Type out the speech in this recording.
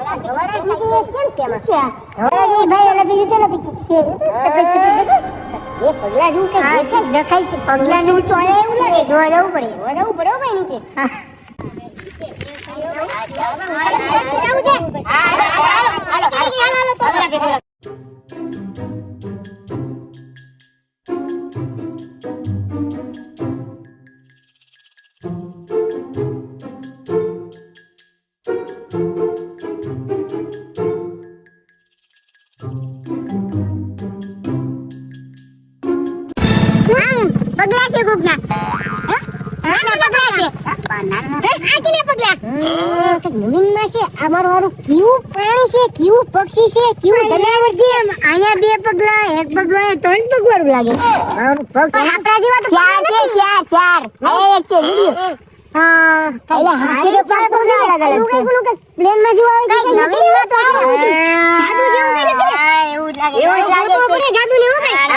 પગલા જેવું કઈ દેખાય છે. પગલા નું તો એવું લાગે જોવા જવું પડે ભાઈ નીચે. પગલા છે ગુગના જમીનમાં છે. આ મારું કેવું પ્રાણી છે, કેવું પક્ષી છે, કેવું જનાવર છે. અહીંયા બે પગલા, એક પગલો, ત્રણ પગવાળું લાગે. મારું પગ આપણા જેવા તો ચાર છે. ચાર એક છે વિડિયો. પહેલા હાથે તો ચાર પગલા અલગ અલગ છે. પ્લેન માં જોવા આવે છે નવીનમાં તો જાદુ જેવું કઈ નથી. એવું જ લાગે. જાદુ લેવું ભાઈ.